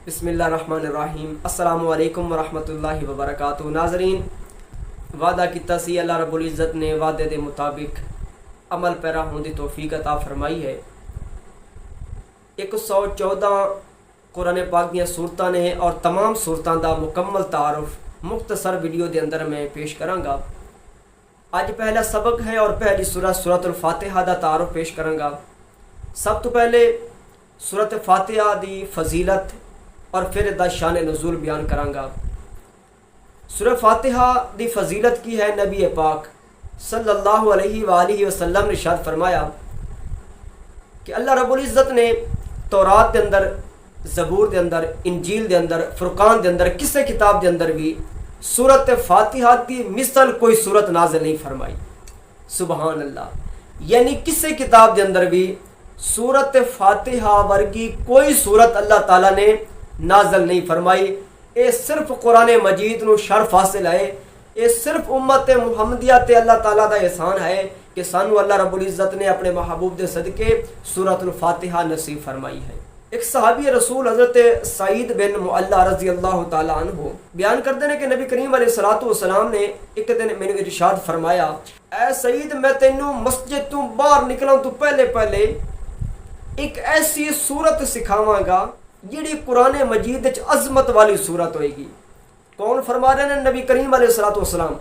بسم اللہ الرحمن الرحیم۔ السلام علیکم ورحمۃ اللہ وبرکاتہ۔ ناظرین، وعدہ کیتا سی اللہ رب العزت نے وعدے دے مطابق عمل پیرا ہون دی توفیق عطا فرمائی ہے۔ 114 قرآن پاک دیاں صورتاں نے اور تمام صورتاں دا مکمل تعارف مختصر ویڈیو دے اندر میں پیش کراں گا۔ اج پہلا سبق ہے اور پہلی سورۃ الفاتحہ دا تعارف پیش کراں گا۔ سب تو پہلے سورۃ فاتحہ دی فضیلت اور پھر دا شان نزول بیان کراں گا۔ سورہ فاتحہ دی فضیلت کی ہے، نبی پاک صلی اللہ علیہ وآلہ وسلم نے ارشاد فرمایا کہ اللہ رب العزت نے تورات دے اندر، زبور دے اندر، انجیل دے اندر، فرقان دے اندر، کسے کتاب دے اندر بھی سورۃ فاتحہ دی مثل کوئی سورت نازل نہیں فرمائی۔ سبحان اللہ، یعنی کسے کتاب دے اندر بھی سورۃ فاتحہ ورگی کوئی سورت اللہ تعالیٰ نے نازل نہیں فرمائی۔ اے صرف قرآن مجید نو شرف حاصل ہے، اے صرف امت محمدیہ تے اللہ تعالیٰ دا احسان ہے کہ سانو اللہ رب العزت نے اپنے محبوب دے صدقے سورۃ الفاتحہ نصیب فرمائی ہے۔ ایک صحابی رسول حضرت سعید بن معلہ رضی اللہ تعالیٰ عنہ بیان کرتے ہیں کہ نبی کریم علیہ الصلوۃ والسلام نے ایک دن میں نے ارشاد فرمایا، اے سعید، میں تینوں مسجد تو باہر نکلوں تو پہلے ایک ایسی صورت سکھاواں گا جیڑی قرآن مجید وچ عظمت والی صورت ہوئے گی۔ کون فرما رہے ہیں؟ نبی کریم علیہ الصلوۃ والسلام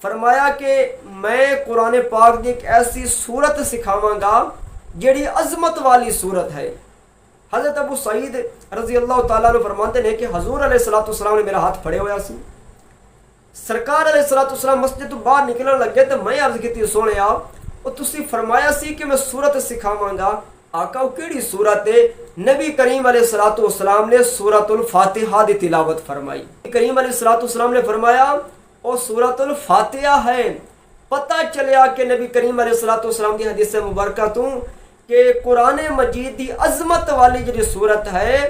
فرمایا کہ میں قرآن پاک دی ایک ایسی صورت سکھاواں گا جیڑی عظمت والی صورت ہے۔ حضرت ابو سعید رضی اللہ تعالیٰ عنہ فرماتے ہیں کہ حضور علیہ الصلوۃ والسلام نے میرا ہاتھ پھڑے ہویا سی، سرکار علیہ الصلوۃ والسلام مسجد تو باہر نکلن لگے تو میں عرض کیتی، سونیا او تسی فرمایا سی کہ میں صورت سکھاواں گا، آقا وہ کیڑی صورت ہے؟ نبی کریم علیہ الصلوۃ والسلام نے سورۃ الفاتحہ دی تلاوت فرمائی۔ نبی کریم علیہ الصلوۃ والسلام نے فرمایا او سورۃ الفاتحہ ہے۔ پتہ چلیا کہ نبی کریم علیہ الصلوۃ والسلام دی حدیث مبارکہ تو کہ قرآن مجید دی عظمت والی جو صورت ہے،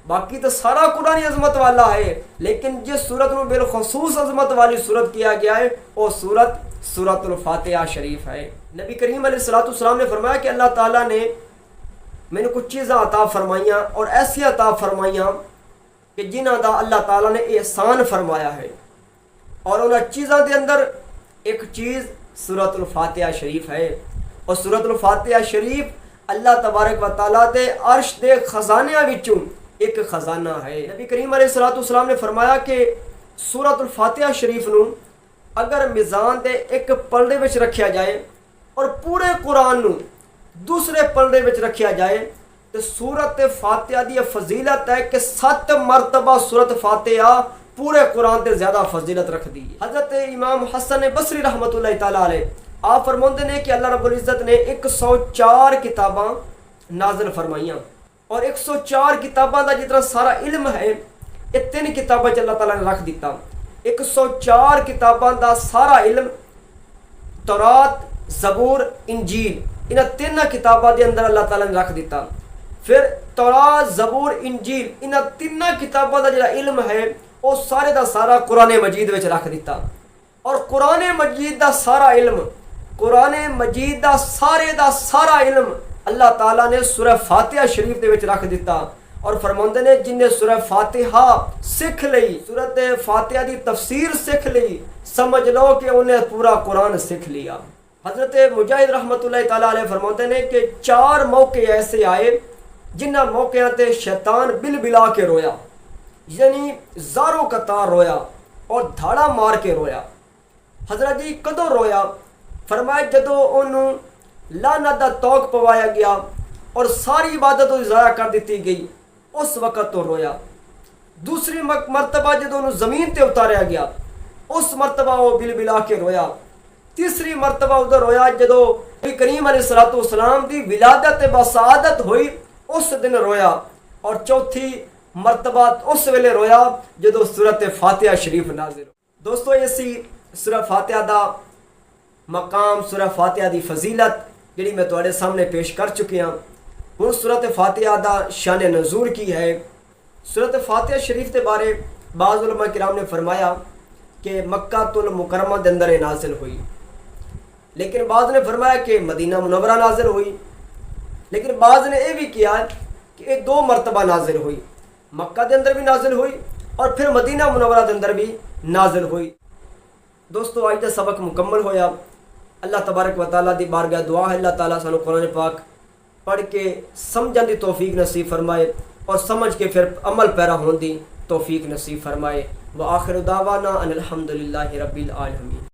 باقی تو سارا قرآن عظمت والا ہے، لیکن جس صورت میں بالخصوص عظمت والی صورت کیا گیا ہے وہ سورۃ الفاتحہ شریف ہے۔ نبی کریم علیہ الصلوۃ والسلام نے فرمایا کہ اللہ تعالیٰ نے میں نے کچھ چیزاں عطا فرمائیاں اور ایسی عطا فرمائیاں کہ جنہ دا اللہ تعالیٰ نے احسان فرمایا ہے، اور انہاں چیزاں دے اندر ایک چیز سورۃ الفاتحہ شریف ہے۔ اور سورۃ الفاتحہ شریف اللہ تبارک و تعالیٰ دے عرش دے خزانیاں وچوں ایک خزانہ ہے۔ نبی کریم علیہ الصلوۃ والسلام نے فرمایا کہ سورۃ الفاتحہ شریف نو اگر میزان دے ایک پلڑے وچ رکھیا جائے اور پورے قرآن نو دوسرے پلڑے وچ رکھیا جائے تو سورۃ فاتحہ دی فضیلت ہے کہ 7 مرتبہ سورۃ فاتحہ پورے قرآن تے زیادہ فضیلت رکھ دی۔ حضرت امام حسن بصری رحمۃ اللہ تعالیٰ علیہ آپ فرماتے ہیں کہ اللہ رب العزت نے 104 کتاباں نازل فرمائیاں، اور 104 کتاباں دا جتنا سارا علم ہے یہ 3 کتاباں اللہ تعالیٰ نے رکھ دیتا۔ 104 کتاباں دا سارا علم تورات، زبور، انجیل، انہاں 3 کتاباں دے اندر اللہ تعالیٰ نے رکھ دیتا۔ پھر تورات، زبور، انجیل، انہاں 3 کتاباں دا جڑا علم ہے وہ سارے دا سارا قرآن مجید وچ رکھ دیتا۔ اور قرآن مجید دا سارا علم، قرآن مجید دا سارا علم اللہ تعالیٰ نے سورہ فاتحہ شریف دے وچ رکھ دیتا، اور فرماندے نے جن نے سورہ فاتحہ سکھ لئی، سورۃ فاتحہ دی تفسیر سکھ لئی، سمجھ لو کہ انہیں پورا قرآن سکھ لیا۔ حضرت مجاہد رحمۃ اللہ تعالیٰ علیہ فرماتے ہیں کہ 4 موقع ایسے آئے جنہ موقعوں تے شیطان بل بلا کے رویا، یعنی زاروں قطار رویا اور دھاڑا مار کے رویا۔ حضرت جی کدوں رویا؟ فرمایا جدو انہوں لعنت دا توق پوایا گیا اور ساری عبادت ضائع کر دیتی گئی، اس وقت تو رویا۔ دوسری مرتبہ جدو انہوں زمین تے اتاریا گیا، اس مرتبہ وہ بل بلا کے رویا۔ تیسری مرتبہ ادھر رویا جدو نبی کریم علیہ الصلوۃ والسلام دی ولادت بسعادت ہوئی، اس دن رویا۔ اور چوتھی مرتبہ اس ویلے رویا جدو سورۃ فاتحہ شریف نازل ہو۔ دوستو ایسی سورہ فاتحہ دا مقام، سورہ فاتحہ دی فضیلت جڑی میں تواڈے سامنے پیش کر چکی ہوں۔ ہن سورۃ فاتحہ دا شان نزول کی ہے۔ سورۃ فاتحہ شریف کے بارے بعض علماء کرام نے فرمایا کہ مکہ المکرمہ دے اندر نازل ہوئی، لیکن بعض نے فرمایا کہ مدینہ منورہ نازل ہوئی، لیکن بعض نے یہ بھی کیا کہ یہ 2 مرتبہ نازل ہوئی۔ مکہ دے اندر بھی نازل ہوئی اور پھر مدینہ منورہ دے اندر بھی نازل ہوئی۔ دوستو آج دا سبق مکمل ہویا۔ اللہ تبارک و تعالیٰ دی بارگاہ دعا ہے اللہ تعالیٰ سانو قرآن پاک پڑھ کے سمجھن دی توفیق نصیب فرمائے اور سمجھ کے پھر عمل پیرا ہون دی توفیق نصیب فرمائے۔ وآخر دعوانا ان الحمدللہ رب العالمین۔